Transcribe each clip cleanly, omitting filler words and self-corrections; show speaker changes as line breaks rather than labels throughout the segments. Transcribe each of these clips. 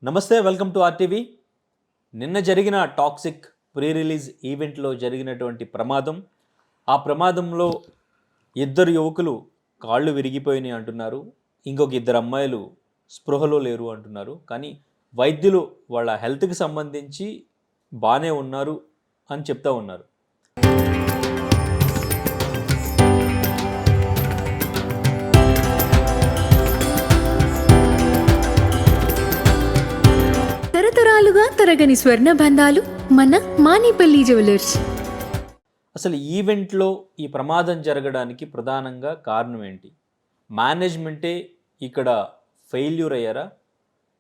నమస్తే, welcome to RTV. నిన్న జరిగిన టాక్సిక్ ప్రీ రిలీజ్ ఈవెంట్లో జరిగినటువంటి ప్రమాదం, ఆ ప్రమాదంలో ఇద్దరు యువకులు కాళ్ళు విరిగిపోయినాయి అంటున్నారు. ఇంకొక ఇద్దరు అమ్మాయిలు స్పృహలో లేరు అంటున్నారు. కానీ వైద్యులు వాళ్ళ హెల్త్కి సంబంధించి బాగానే ఉన్నారు అని చెప్తా ఉన్నారు.
తరతరాలుగా తరగని స్వర్ణ బంధాలు మన మానేపల్లి జ్యువెలర్స్.
అసలు ఈవెంట్లో ఈ ప్రమాదం జరగడానికి ప్రధానంగా కారణం ఏంటి? మేనేజ్మెంటే ఇక్కడ ఫెయిల్యూర్ అయ్యారా?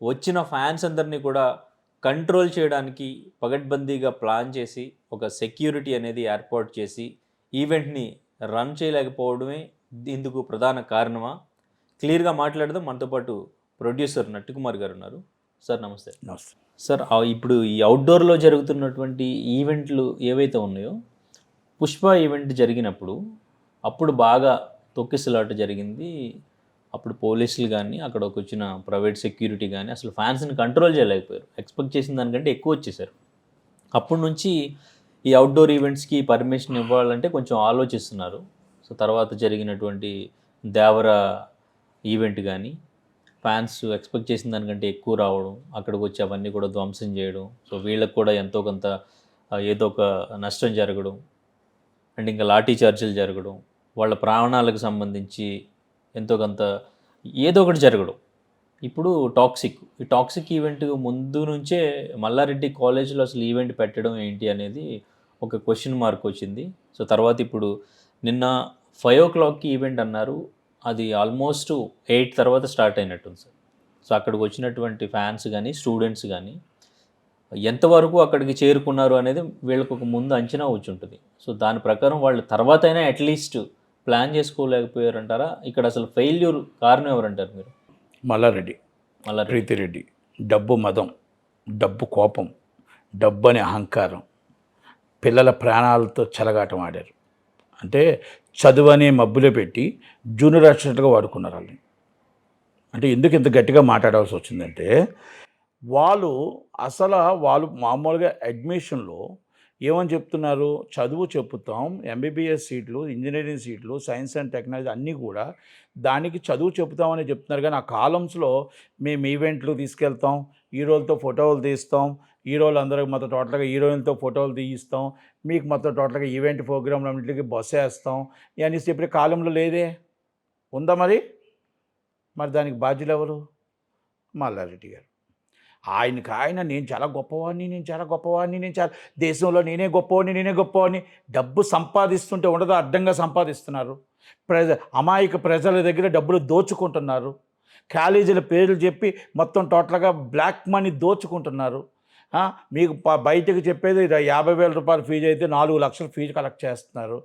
వచ్చిన ఫ్యాన్స్ అందరినీ కూడా కంట్రోల్ చేయడానికి పగడ్బందీగా ప్లాన్ చేసి ఒక సెక్యూరిటీ అనేది ఏర్పాటు చేసి ఈవెంట్ని రన్ చేయలేకపోవడమే ఇందుకు ప్రధాన కారణమా? క్లియర్గా మాట్లాడదాం. మనతో పాటు ప్రొడ్యూసర్ నట్టుకుమార్ గారు ఉన్నారు. సార్ నమస్తే.
నమస్తే
సార్, ఇప్పుడు ఈ అవుట్డోర్లో జరుగుతున్నటువంటి ఈవెంట్లు ఏవైతే ఉన్నాయో, పుష్ప ఈవెంట్ జరిగినప్పుడు అప్పుడు బాగా తొక్కిసలాట జరిగింది. అప్పుడు పోలీసులు కానీ అక్కడికి వచ్చిన ప్రైవేట్ సెక్యూరిటీ కానీ అసలు ఫ్యాన్స్ని కంట్రోల్ చేయలేకపోయారు. ఎక్స్పెక్ట్ చేసిన దానికంటే ఎక్కువ వచ్చేసారు. అప్పటి నుంచి ఈ అవుట్డోర్ ఈవెంట్స్కి పర్మిషన్ ఇవ్వాలంటే కొంచెం ఆలోచిస్తున్నారు. సో తర్వాత జరిగినటువంటి దేవర ఈవెంట్ కానీ ఫ్యాన్స్ ఎక్స్పెక్ట్ చేసిన దానికంటే ఎక్కువ రావడం, అక్కడికి వచ్చి అవన్నీ కూడా ధ్వంసం చేయడం, సో వీళ్ళకి కూడా ఎంతో కొంత ఏదో ఒక నష్టం జరగడం, అండ్ ఇంకా లాఠీ చార్జీలు జరగడం, వాళ్ళ ప్రాణాలకు సంబంధించి ఎంతో కొంత ఏదో ఒకటి జరగడం. ఇప్పుడు ఈ టాక్సిక్ ఈవెంట్ ముందు నుంచే మల్లారెడ్డి కాలేజీలో అసలు ఈవెంట్ పెట్టడం ఏంటి అనేది ఒక క్వశ్చన్ మార్క్ వచ్చింది. సో తర్వాత ఇప్పుడు నిన్న 5 o'clockకి ఈవెంట్ అన్నారు. అది ఆల్మోస్ట్ 8 తర్వాత స్టార్ట్ అయినట్టుంది సార్. సో అక్కడికి వచ్చినటువంటి ఫ్యాన్స్ కానీ స్టూడెంట్స్ కానీ ఎంతవరకు అక్కడికి చేరుకున్నారు అనేది వీళ్ళకు ఒక ముందు అంచనా వచ్చి ఉంటుంది. సో దాని ప్రకారం వాళ్ళు తర్వాత అయినా అట్లీస్ట్ ప్లాన్ చేసుకోలేకపోయారంటారా? ఇక్కడ అసలు ఫెయిల్యూర్ కారణం ఎవరంటారు మీరు?
మల్లారెడ్డి, ప్రీతిరెడ్డి. డబ్బు మదం, డబ్బు కోపం, డబ్బు అనే అహంకారం, పిల్లల ప్రాణాలతో చెలగాటం ఆడారు. అంటే చదువు అనే మబ్బులో పెట్టి జూనియర్ ఆర్టిస్టులుగా వాడుకున్నారు వాళ్ళని. అంటే ఎందుకు ఇంత గట్టిగా మాట్లాడాల్సి వచ్చిందంటే వాళ్ళు మామూలుగా అడ్మిషన్లో ఏమని చెప్తున్నారు, చదువు చెప్పుతాం, ఎంబీబీఎస్ సీట్లు, ఇంజనీరింగ్ సీట్లు, సైన్స్ అండ్ టెక్నాలజీ అన్నీ కూడా దానికి చదువు చెప్తామని చెప్తున్నారు. కానీ ఆ కాలమ్స్లో మేము ఈవెంట్లు తీసుకెళ్తాం, హీరోలతో ఫోటోలు తీస్తాం, హీరోలు అందరికి మొత్తం టోటల్గా హీరోయిన్తో ఫోటోలు తీయిస్తాం, మీకు మొత్తం టోటల్గా ఈవెంట్ ప్రోగ్రాంలు అన్నింటికి బస్సు వేస్తాం అని చెప్పే కాలంలో లేదే. ఉందా మరి దానికి బాధ్యులు ఎవరు? మల్లారెడ్డి గారు. ఆయన నేను చాలా గొప్పవాడిని, నేను చాలా దేశంలో నేనే గొప్పవాడిని డబ్బు సంపాదిస్తుంటే ఉండదో అడ్డంగా సంపాదిస్తున్నారు. అమాయక ప్రజల దగ్గర డబ్బులు దోచుకుంటున్నారు. కాలేజీల పేర్లు చెప్పి మొత్తం టోటల్గా బ్లాక్ మనీ దోచుకుంటున్నారు. మీకు బయటకు చెప్పేది 50,000 రూపాయల ఫీజు అయితే 4 లక్షల ఫీజు కలెక్ట్ చేస్తున్నారు.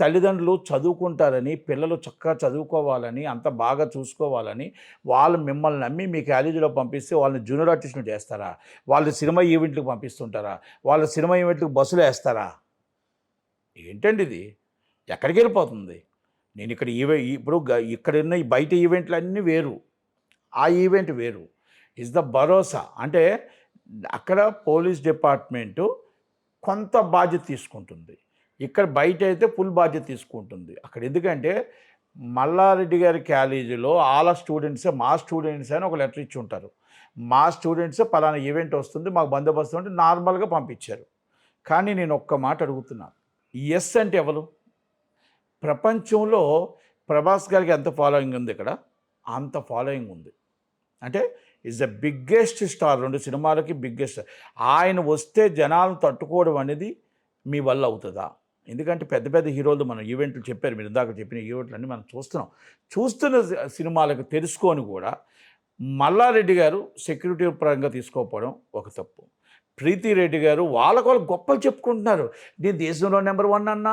తల్లిదండ్రులు చదువుకుంటారని, పిల్లలు చక్కగా చదువుకోవాలని, అంత బాగా చూసుకోవాలని వాళ్ళు మిమ్మల్ని నమ్మి మీ కాలేజీలో పంపిస్తే వాళ్ళని జూనియర్ ఆర్టిస్టులు చేస్తారా? వాళ్ళు సినిమా ఈవెంట్లకు పంపిస్తుంటారా? వాళ్ళ సినిమా ఈవెంట్లకు బస్సులు వేస్తారా? ఏంటండి ఇది? ఎక్కడికి వెళ్ళిపోతుంది? నేను ఇక్కడ ఇప్పుడు ఇక్కడ ఉన్న ఈ బయట ఈవెంట్లు అన్నీ వేరు, ఆ ఈవెంట్ వేరు. ఇస్ ద భరోసా. అంటే అక్కడ పోలీస్ డిపార్ట్మెంటు కొంత బాధ్యత తీసుకుంటుంది, ఇక్కడ బయట అయితే ఫుల్ బాధ్యత తీసుకుంటుంది. అక్కడ ఎందుకంటే మల్లారెడ్డి గారి కాలేజీలో వాళ్ళ స్టూడెంట్సే మా స్టూడెంట్స్ అని ఒక లెటర్ ఇచ్చి ఉంటారు. మా స్టూడెంట్సే పలానా ఈవెంట్ వస్తుంది, మాకు బందోబస్తు అంటే నార్మల్గా పంపించారు. కానీ నేను ఒక్క మాట అడుగుతున్నాను, ఎస్ అంటే ఎవరు? ప్రపంచంలో ప్రభాస్ గారికి ఎంత ఫాలోయింగ్ ఉంది, ఇక్కడ అంత ఫాలోయింగ్ ఉంది. అంటే ఈజ్ ద బిగ్గెస్ట్ స్టార్, 2 సినిమాలకి బిగ్గెస్ట్. ఆయన వస్తే జనాలను తట్టుకోవడం అనేది మీ వల్ల అవుతుందా? ఎందుకంటే పెద్ద పెద్ద హీరోలు మనం ఈవెంట్లు చెప్పారు, మీరు ఇందాక చెప్పిన ఈవెంట్లు అన్నీ మనం చూస్తున్న సినిమాలకు తెలుసుకొని కూడా మల్లారెడ్డి గారు సెక్యూరిటీ పరంగా తీసుకోకపోవడం ఒక తప్పు. ప్రీతిరెడ్డి గారు వాళ్ళకు గొప్పలు చెప్పుకుంటున్నారు, నేను దేశంలో నెంబర్ 1 అన్నా,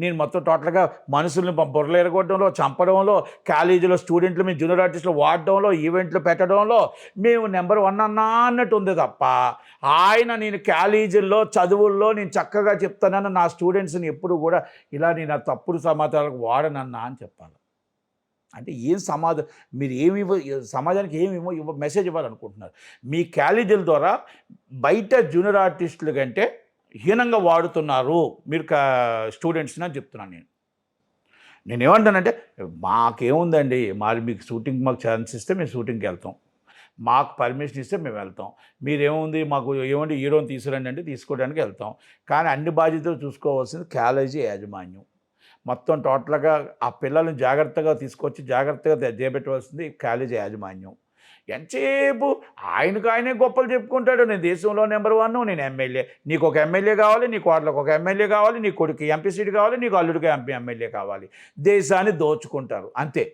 నేను మొత్తం టోటల్గా మనుషుల్ని బుర్రలు ఎరగొట్టడంలో, చంపడంలో, కాలేజీలో స్టూడెంట్లు మేము జూనియర్ ఆర్టిస్టులు వాడడంలో, ఈవెంట్లు పెట్టడంలో మేము నెంబర్ 1 అన్నా అన్నట్టు ఉంది తప్ప నేను కాలేజీల్లో చదువుల్లో నేను చక్కగా చెప్తానన్న నా స్టూడెంట్స్ని ఎప్పుడు కూడా ఇలా నేను తప్పుడు సమాచారాలకు వాడనన్నా అని చెప్పాలి. అంటే ఏం మీరు సమాజానికి ఏమి మెసేజ్ ఇవ్వాలనుకుంటున్నారు? మీ కాలేజీల ద్వారా బయట జూనియర్ ఆర్టిస్టుల కంటే హీనంగా వాడుతున్నారు మీరు స్టూడెంట్స్ని అని చెప్తున్నాను నేనేమంటానంటే, మాకేముందండి, మీకు షూటింగ్ మాకు ఛాన్స్ ఇస్తే మేము షూటింగ్కి వెళ్తాం, మాకు పర్మిషన్ ఇస్తే మేము వెళ్తాం. మీరేముంది మాకు ఏమంటే హీరోని తీసుకురండి అంటే తీసుకోవడానికి వెళ్తాం. కానీ అన్ని బాధ్యతలు చూసుకోవాల్సింది కాలేజీ యాజమాన్యం. మొత్తం టోటల్గా ఆ పిల్లల్ని జాగ్రత్తగా తీసుకొచ్చి జాగ్రత్తగా చేపెట్టవలసింది కాలేజీ యాజమాన్యం. ఎంతసేపు ఆయననే గొప్పలు చెప్పుకుంటాడు, నేను దేశంలో నెంబర్ 1, నేను ఎమ్మెల్యే. నీకు ఒక ఎమ్మెల్యే కావాలి, నీ కోట్లకు ఒక ఎమ్మెల్యే కావాలి, నీ కొడుకు ఎంపీ సీట్ కావాలి, నీకు అల్లుడికి ఎమ్మెల్యే కావాలి. దేశాన్ని దోచుకుంటారు అంతే.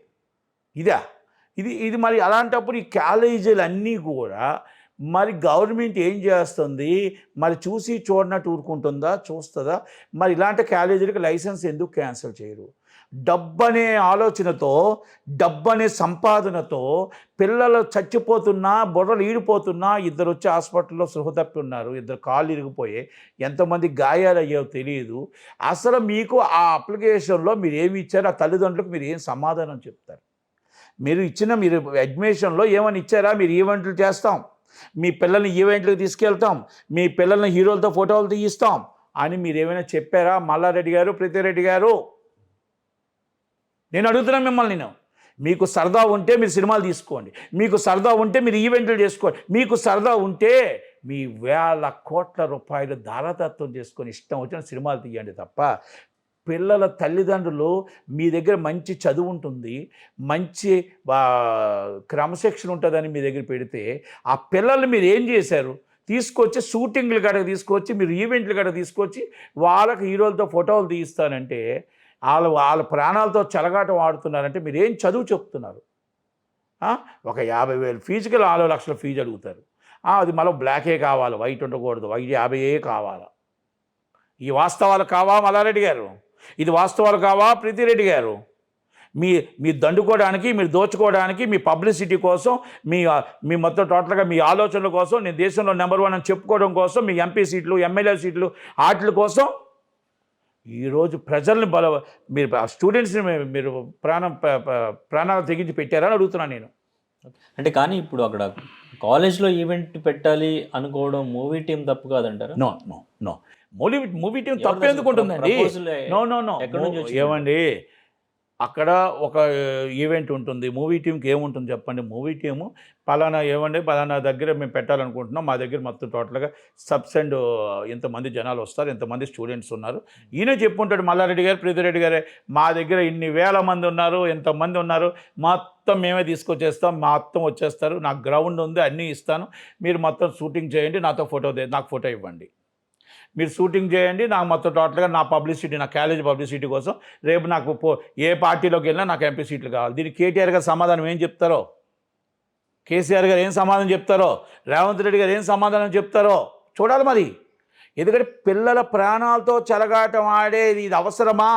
ఇది మరి అలాంటప్పుడు ఈ కాలేజీలు అన్నీ కూడా మరి గవర్నమెంట్ ఏం చేస్తుంది? మరి చూసి చూడనట్టు ఊరుకుంటుందా? చూస్తుందా? మరి ఇలాంటి కాలేజీలకు లైసెన్స్ ఎందుకు క్యాన్సిల్ చేయరు? డబ్బనే ఆలోచనతో, డబ్బనే సంపాదనతో పిల్లలు చచ్చిపోతున్నా, బుర్రలు ఈడిపోతున్నా, ఇద్దరు వచ్చి హాస్పిటల్లో సృహ తప్పి ఉన్నారు, ఇద్దరు కాళ్ళు ఇరిగిపోయి, ఎంతమంది గాయాలు అయ్యాయో తెలియదు. అసలు మీకు ఆ అప్లికేషన్లో మీరు ఏమి ఇచ్చారో ఆ తల్లిదండ్రులకు మీరు ఏం సమాధానం చెప్తారు? మీరు అడ్మిషన్లో ఏమని ఇచ్చారా? మీరు ఈవెంట్లు చేస్తాం, మీ పిల్లల్ని ఈవెంట్లకు తీసుకెళ్తాం, మీ పిల్లల్ని హీరోలతో ఫోటోలు తీయిస్తాం అని మీరు ఏమైనా చెప్పారా? మల్లారెడ్డి గారు, ప్రీతిరెడ్డి గారు, నేను అడుగుతున్నాను మిమ్మల్ని. మీకు సరదా ఉంటే మీరు సినిమాలు తీసుకోండి, మీకు సరదా ఉంటే మీరు ఈవెంట్లు చేసుకోండి, మీకు సరదా ఉంటే మీ వేల కోట్ల రూపాయలు దారతత్వం చేసుకొని ఇష్టం వచ్చిన సినిమాలు తీయండి తప్ప పిల్లల తల్లిదండ్రులు మీ దగ్గర మంచి చదువు ఉంటుంది, మంచి క్రమశిక్షణ ఉంటుందని మీ దగ్గర పెడితే ఆ పిల్లల్ని మీరు ఏం చేశారు? తీసుకొచ్చి షూటింగ్లు కాడ తీసుకొచ్చి, మీరు ఈవెంట్లు కాడ తీసుకొచ్చి వాళ్ళకి హీరోలతో ఫోటోలు తీయిస్తానంటే వాళ్ళ ప్రాణాలతో చెలగాటం ఆడుతున్నారంటే మీరు ఏం చదువు చెప్తున్నారు? ఒక 50,000 ఫీజుకి 4 లక్షల ఫీజు అడుగుతారు. అది మళ్ళీ బ్లాకే కావాలి, వైట్ ఉండకూడదు, వైట్ 50 కావాలి. ఈ వాస్తవాలు కావా మల్లారెడ్డి గారు? ఇది వాస్తవాలు కావా ప్రీతిరెడ్డి గారు? మీ దండుకోవడానికి, మీరు దోచుకోవడానికి, మీ పబ్లిసిటీ కోసం, మీ మొత్తం టోటల్గా మీ ఆలోచనల కోసం, నేను దేశంలో నెంబర్ 1 అని చెప్పుకోవడం కోసం, మీ ఎంపీ సీట్లు, ఎమ్మెల్యే సీట్లు, వాటి కోసం ఈరోజు ప్రజల్ని మీరు స్టూడెంట్స్ని మీరు ప్రాణాలు తెగించి పెట్టారని అడుగుతున్నాను నేను.
అంటే కానీ ఇప్పుడు అక్కడ కాలేజ్లో ఈవెంట్ పెట్టాలి అనుకోవడం మూవీ టీం తప్పు కాదంటారా?
నో మూవీ టీం తప్పు ఎందుకు ఉంటుందండి? నో ఏమండి, అక్కడ ఒక ఈవెంట్ ఉంటుంది, మూవీ టీంకి ఏముంటుంది చెప్పండి? మూవీ టీము పలానా దగ్గర మేము పెట్టాలనుకుంటున్నాం, మా దగ్గర మొత్తం టోటల్గా సబ్సెండ్ ఇంతమంది జనాలు వస్తారు, ఇంతమంది స్టూడెంట్స్ ఉన్నారు. ఈయన చెప్పుకుంటాడు మల్లారెడ్డి గారు, ప్రీతిరెడ్డి గారే, మా దగ్గర ఇన్ని వేల మంది ఉన్నారు, ఎంతమంది ఉన్నారు, మొత్తం మేమే తీసుకొచ్చేస్తాం, మొత్తం వచ్చేస్తారు, నాకు గ్రౌండ్ ఉంది, అన్నీ ఇస్తాను, మీరు మొత్తం షూటింగ్ చేయండి, నాకు ఫోటో ఇవ్వండి, మీరు షూటింగ్ చేయండి, నాకు మొత్తం టోటల్గా నా పబ్లిసిటీ, నా కాలేజ్ పబ్లిసిటీ కోసం రేపు నాకు ఏ పార్టీలోకి వెళ్ళినా నాకు ఎంపీ సీట్లు కావాలి. దీనికి కేటీఆర్ గారు సమాధానం ఏం చెప్తారో, కేసీఆర్ గారు ఏం సమాధానం చెప్తారో, రేవంత్ రెడ్డి గారు ఏం సమాధానం చెప్తారో చూడాలి మరి. ఎందుకంటే పిల్లల ప్రాణాలతో చెలగాటం ఆడేది ఇది అవసరమా?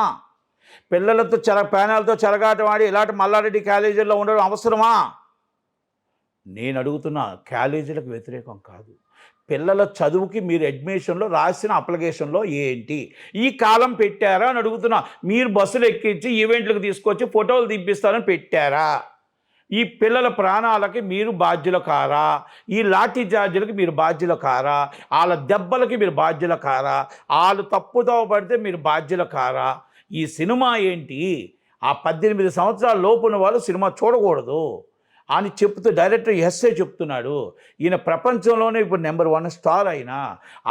పిల్లలతో ప్రాణాలతో చెలగాటం ఆడి ఇలాంటి మల్లారెడ్డి కాలేజీల్లో ఉండడం అవసరమా? నేను అడుగుతున్నా, కాలేజీలకు వ్యతిరేకం కాదు, పిల్లల చదువుకి మీరు అడ్మిషన్లో రాసిన అప్లికేషన్లో ఏంటి ఈ కాలం పెట్టారా అని అడుగుతున్నా. మీరు బస్సులు ఎక్కించి ఈవెంట్లకు తీసుకొచ్చి ఫోటోలు తీపిస్తారని పెట్టారా? ఈ పిల్లల ప్రాణాలకి మీరు బాధ్యులు కారా? ఈ లాఠీ చార్జీలకి మీరు బాధ్యులు కారా? వాళ్ళ దెబ్బలకి మీరు బాధ్యులు కారా? వాళ్ళు తప్పుతో పడితే మీరు బాధ్యులు కారా? ఈ సినిమా ఏంటి? ఆ 18 సంవత్సరాల లోపున్న వాళ్ళు సినిమా చూడకూడదు అని చెప్తూ డైరెక్టర్ ఎస్ఏ చెప్తున్నాడు. ఈయన ప్రపంచంలోనే ఇప్పుడు నెంబర్ 1 స్టార్ అయినా,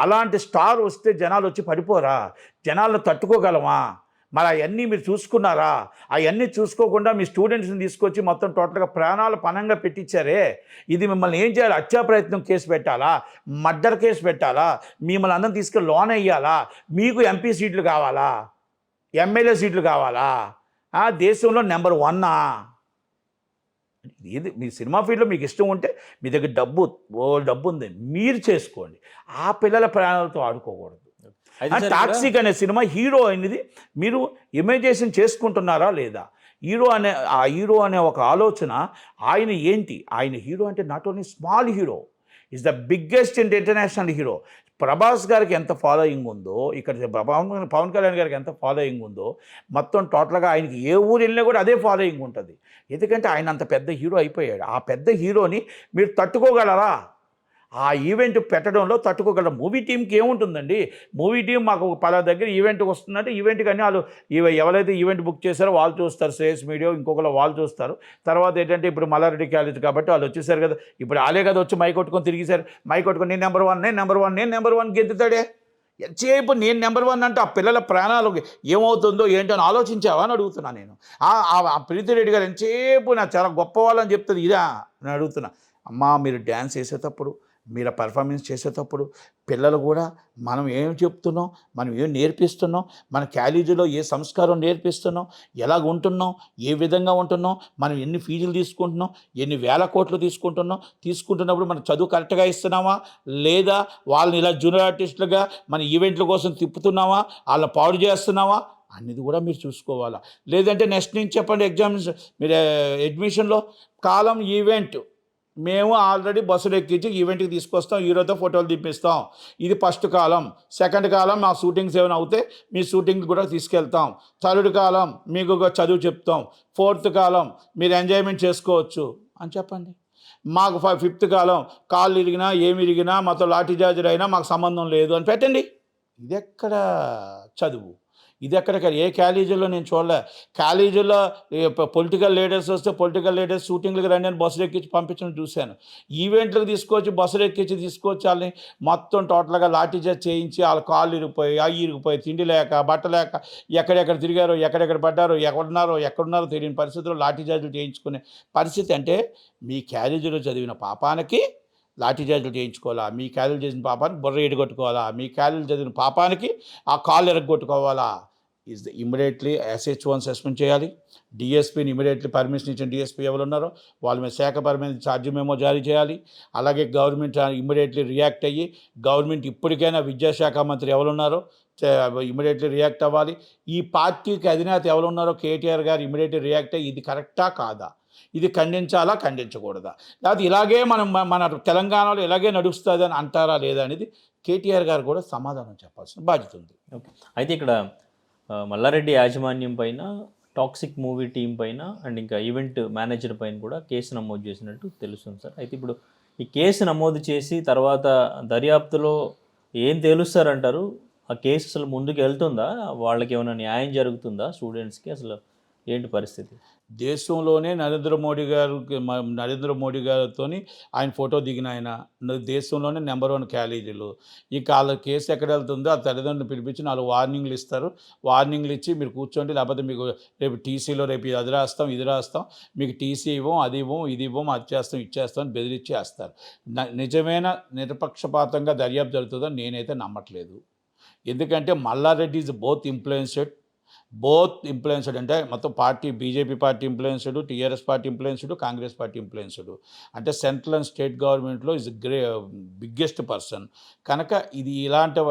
అలాంటి స్టార్ వస్తే జనాలు వచ్చి పడిపోరా? జనాలను తట్టుకోగలమా? మరి అవన్నీ మీరు చూసుకున్నారా? అవన్నీ చూసుకోకుండా మీ స్టూడెంట్స్ని తీసుకొచ్చి మొత్తం టోటల్గా ప్రాణాలు పణంగా పెట్టించారే. ఇది మిమ్మల్ని ఏం చేయాలి? హత్యా ప్రయత్నం కేసు పెట్టాలా? మర్డర్ కేసు పెట్టాలా? మిమ్మల్ని అందరం తీసుకెళ్ళి లోన్ వేయాలా? మీకు ఎంపీ సీట్లు కావాలా? ఎమ్మెల్యే సీట్లు కావాలా? దేశంలో నెంబర్ 1 ఇది. మీ సినిమా ఫీల్డ్లో మీకు ఇష్టం ఉంటే మీ దగ్గర డబ్బు ఉంది, మీరు చేసుకోండి. ఆ పిల్లల ప్రాణాలతో ఆడుకోకూడదు. టాక్సిక్ అనే సినిమా హీరో అనేది మీరు ఇమేజినేషన్ చేసుకుంటున్నారా లేదా? హీరో అనే ఒక ఆలోచన ఆయన ఏంటి? ఆయన హీరో అంటే not only small hero, is the biggest international hero. Prabhas గారికి ఎంత ఫాలోయింగ్ ఉందో, ఇక్కడ పవన్ కళ్యాణ్ గారికి ఎంత ఫాలోయింగ్ ఉందో, మొత్తం టోటల్గా ఆయనకి ఏ ఊరు వెళ్ళినా కూడా అదే ఫాలోయింగ్ ఉంటుంది. ఎందుకంటే ఆయన అంత పెద్ద హీరో అయిపోయాడు. ఆ పెద్ద హీరోని మీరు తట్టుకోగలరా? ఆ ఈవెంట్ పెట్టడంలో తట్టుకోగలరా? మూవీ టీంకి ఏముంటుందండి? మూవీ టీం మాకు పలా దగ్గర ఈవెంట్ వస్తుందంటే ఈవెంట్ కానీ వాళ్ళు ఎవరైతే ఈవెంట్ బుక్ చేశారో వాళ్ళు చూస్తారు, శ్రేయస్ మీడియా ఇంకొకరు వాళ్ళు చూస్తారు. తర్వాత ఏంటంటే ఇప్పుడు మల్లారెడ్డి కాలేజ్ కాబట్టి వాళ్ళు వచ్చేసారు కదా, ఇప్పుడు వాళ్ళే కదా వచ్చి మై కొట్టుకొని తిరిగేశారు. మై కొట్టుకొని నేను నెంబర్ వన్ గెంతుతాడే. ఎంతసేపు నేను నెంబర్ 1 అంటే ఆ పిల్లల ప్రాణాలు ఏమవుతుందో ఏంటో అని ఆలోచించావా అని అడుగుతున్నా నేను. ఆ ప్రీతిరెడ్డి గారు ఎంతసేపు నాకు చాలా గొప్పవాళ్ళని చెప్తుంది ఇదా నేను అడుగుతున్నా. అమ్మా మీరు డ్యాన్స్ చేసేటప్పుడు, మీరు పర్ఫార్మెన్స్ చేసేటప్పుడు పిల్లలు కూడా మనం ఏం చెప్తున్నాం, మనం ఏం నేర్పిస్తున్నాం, మన కాలేజీలో ఏ సంస్కారం నేర్పిస్తున్నాం, ఎలాగ ఉంటున్నాం, ఏ విధంగా ఉంటున్నాం, మనం ఎన్ని ఫీజులు తీసుకుంటున్నాం, ఎన్ని వేల కోట్లు తీసుకుంటున్నప్పుడు మనం చదువు కరెక్ట్గా ఇస్తున్నామా, లేదా వాళ్ళని ఇలా జూనియర్ ఆర్టిస్టులుగా మన ఈవెంట్ల కోసం తిప్పుతున్నామా, వాళ్ళ పాడు చేస్తున్నావా అనేది కూడా మీరు చూసుకోవాలా. లేదంటే నెక్స్ట్ నుంచి చెప్పండి ఎగ్జామ్స్ మీరు అడ్మిషన్లో కాలం ఈవెంట్ మేము ఆల్రెడీ బస్సులు ఎక్కించి ఈవెంట్కి తీసుకొస్తాం, హీరోతో ఫోటోలు తీపిస్తాం. ఇది ఫస్ట్ కాలం. సెకండ్ కాలం మా షూటింగ్స్ ఏమైనా అవుతే మీ షూటింగ్ కూడా తీసుకెళ్తాం. థర్డ్ కాలం మీకు ఒక చదువు చెప్తాం. ఫోర్త్ కాలం మీరు ఎంజాయ్మెంట్ చేసుకోవచ్చు అని చెప్పండి. మాకు ఫిఫ్త్ కాలం కాళ్ళు ఇరిగినా ఏమి ఇరిగినా మాతో లాఠీ చార్జర్ అయినా మాకు సంబంధం లేదు అని పెట్టండి. ఇది ఎక్కడ చదువు? ఇది ఎక్కడ? ఏ కాలేజీలో నేను చూడలే. కాలేజీలో పొలిటికల్ లీడర్స్ వస్తే పొలిటికల్ లీడర్స్ షూటింగ్లకు రండి అని బస్సులు ఎక్కించి పంపించడం చూశాను. ఈవెంట్లకు తీసుకొచ్చి బస్సులు ఎక్కించి తీసుకొచ్చి వాళ్ళని మొత్తం టోటల్గా లాఠీ చార్జ్ చేయించి వాళ్ళ కాళ్ళు ఇరిగిపోయి తిండి లేక బట్ట లేక ఎక్కడెక్కడ తిరిగారో, ఎక్కడెక్కడ పడ్డారో, ఎక్కడున్నారో తెలియని పరిస్థితుల్లో లాఠీ చార్జీలు చేయించుకునే పరిస్థితి. అంటే మీ కాలేజీలో చదివిన పాపానికి లాఠీ చార్జీలు చేయించుకోవాలా? మీ కాలేజీలో చేసిన పాపానికి బుర్ర ఎడగొట్టుకోవాలా? మీ కాలేజీలో చదివిన పాపానికి ఆ కాళ్ళు ఎరగొట్టుకోవాలా? ఈజ్ ఇమ్మీడియట్లీ SH1 సస్పెండ్ చేయాలి. డిఎస్పీని ఇమ్మీడియట్లీ పర్మిషన్ ఇచ్చిన డిఎస్పీ ఎవరు ఉన్నారో వాళ్ళ మీద శాఖపరమైన ఛార్జ్ మెమో జారీ చేయాలి. అలాగే గవర్నమెంట్ ఇమ్మీడియట్లీ రియాక్ట్ అయ్యి గవర్నమెంట్ ఇప్పటికైనా విద్యాశాఖ మంత్రి ఎవరున్నారో ఇమ్మీడియట్లీ రియాక్ట్ అవ్వాలి. ఈ పార్టీకి అధినేత ఎవరున్నారో కేటీఆర్ గారు ఇమ్మీడియట్లీ రియాక్ట్ అయ్యి ఇది కరెక్టా కాదా, ఇది ఖండించాలా ఖండించకూడదా, లేకపోతే ఇలాగే మన తెలంగాణలో ఇలాగే నడుస్తుంది అని అంటారా లేదా అనేది కేటీఆర్ గారు కూడా సమాధానం చెప్పాల్సిన బాధ్యత ఉంది.
ఓకే. అయితే ఇక్కడ మల్లారెడ్డి యాజమాన్యం పైన, టాక్సిక్ మూవీ టీం పైన అండ్ ఇంకా ఈవెంట్ మేనేజర్ పైన కూడా కేసు నమోదు చేసినట్టు తెలుస్తుంది సార్. అయితే ఇప్పుడు ఈ కేసు నమోదు చేసి తర్వాత దర్యాప్తులో ఏం తేలుస్తారంటారు? ఆ కేసు అసలు ముందుకు వెళ్తుందా? వాళ్ళకి ఏమైనా న్యాయం జరుగుతుందా? స్టూడెంట్స్కి అసలు ఏంటి పరిస్థితి?
దేశంలోనే నరేంద్ర మోడీ గారితో ఆయన ఫోటో దిగిన ఆయన దేశంలోనే నెంబర్ 1 కాలేజీలు. ఇక వాళ్ళ కేసు ఎక్కడ వెళ్తుందో ఆ తల్లిదండ్రులు పిలిపించి 4 వార్నింగ్లు ఇస్తారు. వార్నింగ్లు ఇచ్చి మీరు కూర్చోండి, లేకపోతే మీకు రేపు టీసీలో రేపు అది రాస్తాం ఇది రాస్తాం, మీకు టీసీ ఇవ్వం, అది ఇవ్వం, ఇది ఇవ్వం, అది చేస్తాం ఇది చేస్తాం అని బెదిరించేస్తారు. నిజమైన నిరపక్షపాతంగా దర్యాప్తు జరుగుతుందని నేనైతే నమ్మట్లేదు. ఎందుకంటే మల్లారెడ్డి ఈజ్ బోత్ ఇన్ఫ్లుయెన్స్డ్ అంటే మొత్తం party BJP party influenced, TRS party influenced, Congress party influenced. అంటే సెంట్రల్ అండ్ స్టేట్ గవర్నమెంట్లో ఈజ్ బిగ్గెస్ట్ పర్సన్. కనుక ఇది ఇలాంటి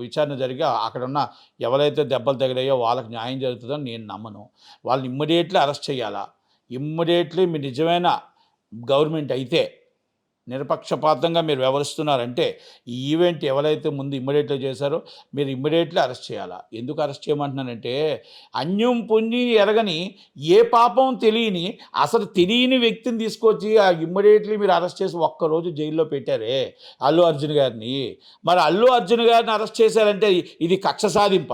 విచారణ జరిగి అక్కడ ఉన్న ఎవరైతే దెబ్బలు తగిలాయో వాళ్ళకి న్యాయం జరుగుతుందని నేను నమ్మను. వాళ్ళని ఇమ్మీడియట్లీ అరెస్ట్ చేయాలా. ఇమ్మీడియట్లీ మీరు నిజమైన గవర్నమెంట్ అయితే నిరపక్షపాతంగా మీరు వ్యవహరిస్తున్నారంటే ఈ ఈవెంట్ ఎవరైతే ముందు ఇమ్మీడియట్లీ చేశారో మీరు ఇమ్మీడియట్లీ అరెస్ట్ చేయాలా. ఎందుకు అరెస్ట్ చేయమంటున్నానంటే అన్యం పుణ్యం ఎరగని ఏ పాపం తెలియని అసలు తెలియని వ్యక్తిని తీసుకొచ్చి ఆ ఇమ్మీడియట్లీ మీరు అరెస్ట్ చేసి ఒక్కరోజు జైల్లో పెట్టారే అల్లు అర్జున్ గారిని. మరి అల్లు అర్జున్ గారిని అరెస్ట్ చేశారంటే ఇది కక్ష సాధింప?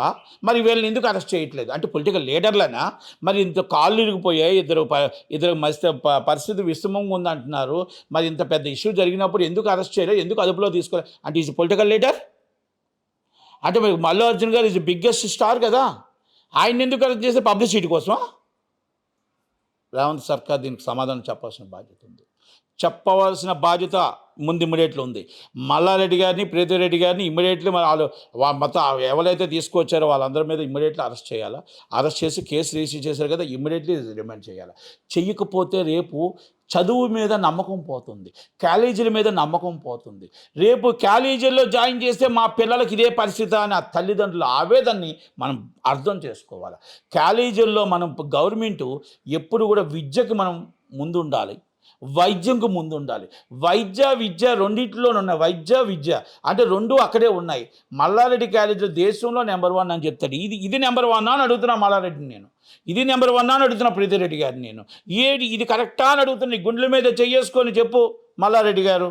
మరి వీళ్ళని ఎందుకు అరెస్ట్ చేయట్లేదు? అంటే పొలిటికల్ లీడర్లనా? మరి ఇంత కాళ్ళు ఇరిగిపోయాయి, ఇద్దరు మస్తు పరిస్థితి విషమంగా ఉందంటున్నారు. మరి ఇంత పెద్ద ఇష్యూ జరిగినప్పుడు ఎందుకు అరెస్ట్ చేయలేదు, ఎందుకు అదుపులో తీసుకోలేదు? అంటే ఈజ్ పొలిటికల్ లీడర్. అంటే మరి అల్లు అర్జున్ గారు ఈజ్ బిగ్గెస్ట్ స్టార్ కదా, ఆయన ఎందుకు అరెస్ట్ చేస్తే పబ్లిసిటీ కోసమా? రేవంత్ సర్కార్ దీనికి సమాధానం చెప్పాల్సిన బాధ్యత ఉంది. చెప్పవలసిన బాధ్యత ముందు ఇమ్మీడియట్లో ఉంది. మల్లారెడ్డి గారిని, ప్రీతిరెడ్డి గారిని ఇమ్మీడియట్లీ వాళ్ళు మొత్తం ఎవరైతే తీసుకొచ్చారో వాళ్ళందరి మీద ఇమ్మీడియట్లీ అరెస్ట్ చేయాలా. అరెస్ట్ చేసి కేసు రిజిస్టర్ చేశారు కదా, ఇమ్మీడియట్లీ రిమాండ్ చేయాలి. చెయ్యకపోతే రేపు చదువు మీద నమ్మకం పోతుంది, కాలేజీల మీద నమ్మకం పోతుంది. రేపు కాలేజీల్లో జాయిన్ చేస్తే మా పిల్లలకి ఇదే పరిస్థితి అని ఆ తల్లిదండ్రుల ఆవేదనని మనం అర్థం చేసుకోవాలి. కాలేజీల్లో మనం గవర్నమెంటు ఎప్పుడు కూడా విద్యకి మనం ముందు ఉండాలి. వైద్యంకు ముందు ఉండాలి. వైద్య విద్య రెండింటిలోనే ఉన్నాయి. వైద్య విద్య అంటే రెండు అక్కడే ఉన్నాయి. మల్లారెడ్డి కాలేజీలో దేశంలో నెంబర్ 1 అని చెప్తాడు. ఇది నెంబర్ 1 అని అడుగుతున్నా మల్లారెడ్డిని నేను. ఇది నెంబర్ 1 అని అడుగుతున్నా ప్రీతిరెడ్డి గారిని నేను. ఇది కరెక్టా అని అడుగుతున్నా. ఈ గుండెల మీద చెయ్యేసుకొని చెప్పు మల్లారెడ్డి గారు.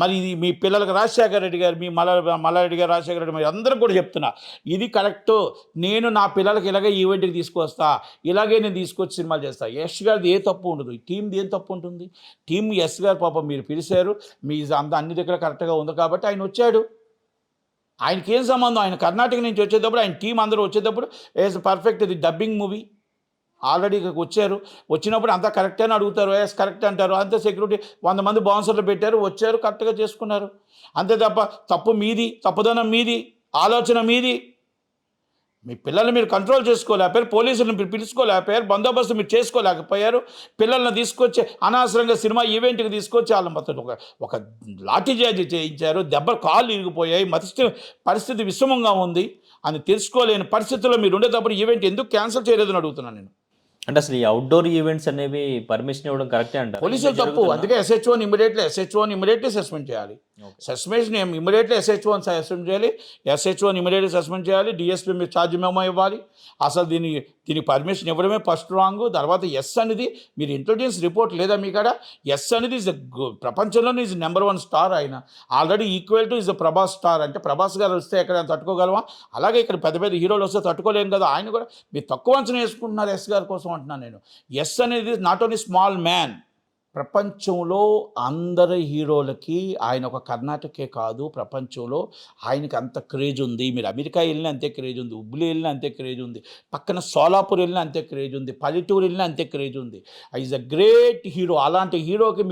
మరి ఇది మీ పిల్లలకు రాజశేఖర రెడ్డి గారు, మీ మల్లారెడ్డి గారు, రాజశేఖర రెడ్డి మరి అందరూ కూడా చెప్తున్నా ఇది కరెక్టు. నేను నా పిల్లలకి ఇలాగే ఈవెంట్కి తీసుకొస్తా, ఇలాగే నేను తీసుకొచ్చి సినిమాలు చేస్తా. యశ్ గారిది ఏ తప్పు ఉండదు. ఈ టీంది ఏం తప్పు ఉంటుంది? టీం యశ్ గారు పాపం మీరు పిలిచారు, మీ అంతా అన్ని దగ్గర కరెక్ట్గా ఉంది కాబట్టి ఆయన వచ్చాడు. ఆయనకి ఏం సంబంధం? ఆయన కర్ణాటక నుంచి వచ్చేటప్పుడు ఆయన టీం అందరూ వచ్చేటప్పుడు ఏస్ పర్ఫెక్ట్. ఇది డబ్బింగ్ మూవీ ఆల్రెడీ ఇక్కడికి వచ్చారు. వచ్చినప్పుడు అంతా కరెక్ట్ అని అడుగుతారు, ఎస్ కరెక్ట్ అంటారు. అంతే సెక్యూరిటీ 100 మంది బౌన్సర్లు పెట్టారు, వచ్చారు, కరెక్ట్గా చేసుకున్నారు. అంతే తప్ప తప్పు మీది, తప్పుదనం మీది, ఆలోచన మీది. మీ పిల్లల్ని మీరు కంట్రోల్ చేసుకోలేకపోయారు, పోలీసులను మీరు పిలుచుకోలేకపోయారు, బందోబస్తు మీరు చేసుకోలేకపోయారు. పిల్లల్ని తీసుకొచ్చి అనవసరంగా సినిమా ఈవెంట్కి తీసుకొచ్చి వాళ్ళ మొత్తం ఒక లాఠీచార్జీ చేయించారు. దెబ్బలు కాళ్ళు ఇరిగిపోయాయి. పరిస్థితి విషమంగా ఉంది అని తెలుసుకోలేని పరిస్థితుల్లో మీరు ఉండేటప్పుడు ఈవెంట్ ఎందుకు క్యాన్సిల్ చేయలేదని అడుగుతున్నాను నేను.
అంటే అసలు ఈ అవుట్డోర్ ఈవెంట్స్ అనేవి పర్మిషన్ ఇవ్వడం కరెక్టే అంటారు.
పోలీసులు తప్పు. అందుకే ఎస్హెచ్ఓని ఇమీడియట్లీ సస్పెండ్ చేయాలి. సస్పెన్షన్ ఇమీడియట్లీ ఎస్హెచ్ఓని సస్పెండ్ చేయాలి. ఎస్హెచ్ఓని ఇమీడియట్లీ సస్పెండ్ చేయాలి. డిఎస్పీ మీరు ఛార్జ్ మెమో ఇవ్వాలి. అసలు దీనికి పర్మిషన్ ఇవ్వడమే ఫస్ట్ రాంగ్. తర్వాత ఎస్ అనేది మీరు ఇంటెలిజెన్స్ రిపోర్ట్ లేదా మీ కాడ? ఎస్ అనేది ప్రపంచంలోనే ఈజ్ నెంబర్ 1 స్టార్. ఆయన already equal to is Prabhas star. అంటే ప్రభాస్ గారు వస్తే ఎక్కడ తట్టుకోగలమా? అలాగే ఇక్కడ పెద్ద పెద్ద హీరోలు వస్తే తట్టుకోలేను కదా. ఆయన కూడా మీరు తక్కువ అంచనా వేసుకుంటున్నారు ఎస్ గారి కోసం అంటున్నాను నేను. ఎస్ అనేది నాట్ ఓన్లీ స్మాల్ మ్యాన్. ప్రపంచంలో అందరి హీరోలకి ఆయన ఒక కర్ణాటకే కాదు, ప్రపంచంలో ఆయనకి అంత క్రేజ్ ఉంది. మీరు అమెరికా వెళ్ళినా అంతే క్రేజ్ ఉంది, హుబ్లీ వెళ్ళినా అంతే క్రేజ్ ఉంది, పక్కన సోలాపూర్ వెళ్ళినా అంతే క్రేజ్ ఉంది, పల్లెటూరు వెళ్ళినా అంతే క్రేజ్ ఉంది. Is a great hero. అలాంటి హీరోకి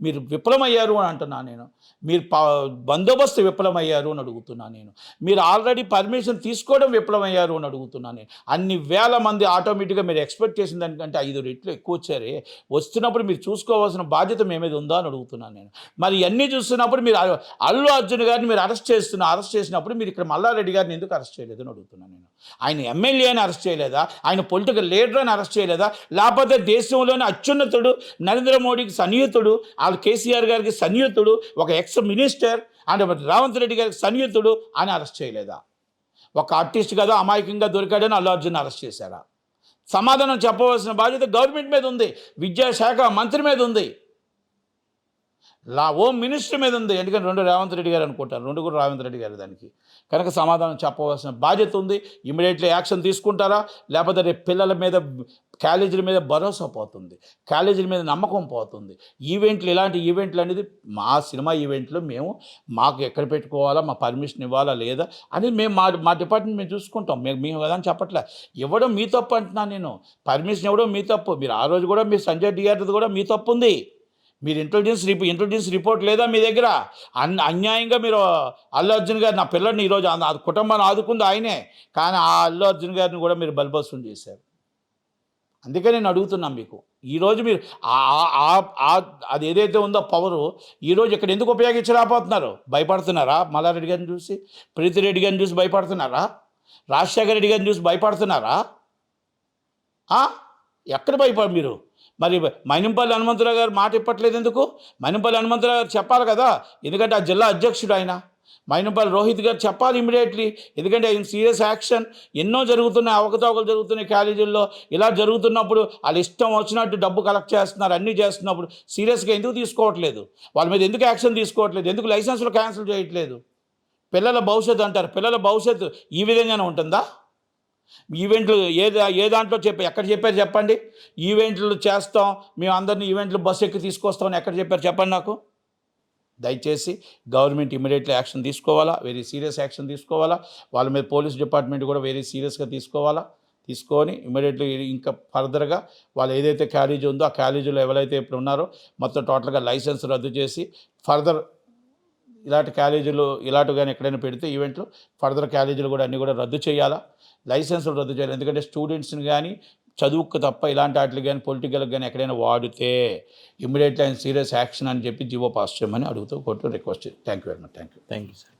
మీరు విఫలమయ్యారు అని అంటున్నాను నేను. మీరు బందోబస్తు విఫలమయ్యారు అని అడుగుతున్నాను నేను. మీరు ఆల్రెడీ పర్మిషన్ తీసుకోవడం విఫలమయ్యారు అని అడుగుతున్నాను నేను. అన్ని వేల మంది ఆటోమేటిక్గా మీరు ఎక్స్పెక్ట్ చేసిన దానికంటే 5 రెట్లు ఎక్కువ వచ్చారే. వస్తున్నప్పుడు మీరు చూసుకోవాల్సిన బాధ్యత మీ మీద ఉందా అని అడుగుతున్నాను నేను. మరి ఇవన్నీ చూస్తున్నప్పుడు మీరు అల్లు అర్జున్ గారిని మీరు అరెస్ట్ చేసినప్పుడు మీరు ఇక్కడ మల్లారెడ్డి గారిని ఎందుకు అరెస్ట్ చేయలేదు అని అడుగుతున్నాను నేను. ఆయన ఎమ్మెల్యేని అరెస్ట్ చేయలేదా? ఆయన పొలిటికల్ లీడర్ అని అరెస్ట్ చేయలేదా? లేకపోతే దేశంలోని అత్యున్నతుడు, నరేంద్ర మోడీకి సన్నిహితుడు, వాళ్ళు కేసీఆర్ గారికి సన్నిహితుడు, ఒక ఎక్స్ మినిస్టర్ అంటే రేవంత్ రెడ్డి గారికి సన్నిహితుడు అని అరెస్ట్ చేయలేదా? ఒక ఆర్టిస్ట్ కదా అమాయకంగా దొరికాడని అల్లు అర్జున్ అరెస్ట్ చేశారా? సమాధానం చెప్పవలసిన బాధ్యత గవర్నమెంట్ మీద ఉంది, విద్యాశాఖ మంత్రి మీద ఉంది, హోమ్ మినిస్టర్ మీద ఉంది. ఎందుకంటే 2 రేవంత్ రెడ్డి గారు అనుకుంటారు, 2 కూడా రేవంత్ రెడ్డి గారు. దానికి కనుక సమాధానం చెప్పవలసిన బాధ్యత ఉంది. ఇమీడియట్లీ యాక్షన్ తీసుకుంటారా? లేకపోతే రేపు పిల్లల మీద, కాలేజీల మీద భరోసా పోతుంది, కాలేజీల మీద నమ్మకం పోతుంది. ఇలాంటి ఈవెంట్లు అనేది మా సినిమా ఈవెంట్లు మాకు ఎక్కడ పెట్టుకోవాలా, మా పర్మిషన్ ఇవ్వాలా లేదా అని మేము మా డిపార్ట్మెంట్ మేము చూసుకుంటాం. మేము కదా అని చెప్పట్లే. ఇవ్వడం మీ తప్పు అంటున్నాను నేను. పర్మిషన్ ఇవ్వడం మీ తప్పు. మీరు ఆ రోజు కూడా మీరు సంజయ్ డిఆర్ది కూడా మీ తప్పు ఉంది. మీరు ఇంటెలిజెన్స్ రిపోర్ట్ లేదా మీ దగ్గర? అన్యాయంగా మీరు అల్లు అర్జున్ గారు, నా పిల్లడిని ఈరోజు కుటుంబాన్ని ఆదుకుంది ఆయనే, కానీ ఆ అల్లు అర్జున్ గారిని కూడా మీరు బలిపశువుని చేశారు. అందుకే నేను అడుగుతున్నాను మీకు, ఈరోజు మీరు అది ఏదైతే ఉందో పవరు ఈరోజు ఇక్కడ ఎందుకు ఉపయోగించలేకపోతున్నారు? భయపడుతున్నారా? మల్లారెడ్డి గారిని చూసి, ప్రీతిరెడ్డి గారిని చూసి భయపడుతున్నారా? రాజశేఖర రెడ్డి గారిని చూసి భయపడుతున్నారా? ఎక్కడ మీరు? మరి మైనంపల్లి హనుమంతరావు గారు మాట ఇప్పట్లేదు ఎందుకు? మైనంపల్లి హనుమంతరావు గారు చెప్పాలి కదా, ఎందుకంటే ఆ జిల్లా అధ్యక్షుడు ఆయన. మైనంపల్లి రోహిత్ గారు చెప్పాలి ఇమీడియట్లీ, ఎందుకంటే ఆయన సీరియస్ యాక్షన్. ఎన్నో జరుగుతున్నాయి, అవకతవకలు జరుగుతున్నాయి కాలేజీల్లో. ఇలా జరుగుతున్నప్పుడు వాళ్ళు ఇష్టం వచ్చినట్టు డబ్బు కలెక్ట్ చేస్తున్నారు, అన్నీ చేస్తున్నప్పుడు సీరియస్గా ఎందుకు తీసుకోవట్లేదు? వాళ్ళ మీద ఎందుకు యాక్షన్ తీసుకోవట్లేదు? ఎందుకు లైసెన్సులు క్యాన్సిల్ చేయట్లేదు? పిల్లల భవిష్యత్తు అంటారు, పిల్లల భవిష్యత్తు ఈ విధంగానే ఉంటుందా? ఈవెంట్లు ఏ దాంట్లో ఎక్కడ చెప్పారు చెప్పండి? ఈవెంట్లు చేస్తాం మేము, అందరినీ ఈవెంట్లు బస్సు ఎక్కి తీసుకొస్తామని ఎక్కడ చెప్పారు చెప్పండి నాకు. దయచేసి గవర్నమెంట్ ఇమీడియట్లీ యాక్షన్ తీసుకోవాలా, వెరీ సీరియస్ యాక్షన్ తీసుకోవాలా. వాళ్ళ మీద పోలీస్ డిపార్ట్మెంట్ కూడా వెరీ సీరియస్గా తీసుకోవాలా. తీసుకొని ఇమీడియట్లీ ఇంకా ఫర్దర్గా వాళ్ళు ఏదైతే క్యారేజ్ ఉందో ఆ క్యారేజీలో ఎవరైతే ఇప్పుడు ఉన్నారో మొత్తం టోటల్గా లైసెన్స్ రద్దు చేసి ఫర్దర్ ఇలాంటి క్యాలేజీలు కానీ ఎక్కడైనా పెడితే ఈవెంట్లు ఫర్దర్ క్యాలేజీలు కూడా అన్నీ కూడా రద్దు చేయాలా, లైసెన్సులు రద్దు చేయాలి. ఎందుకంటే స్టూడెంట్స్ని కానీ చదువుకు తప్ప ఇలాంటి వాటికి కానీ పొలిటికల్కి కానీ ఎక్కడైనా వాడితే ఇమ్మీడియట్లీ ఆయన సీరియస్ యాక్షన్ అని చెప్పి జీవో పాస్ చేయమని అడుగుతూ court request. Thank you very much. Thank you
sir.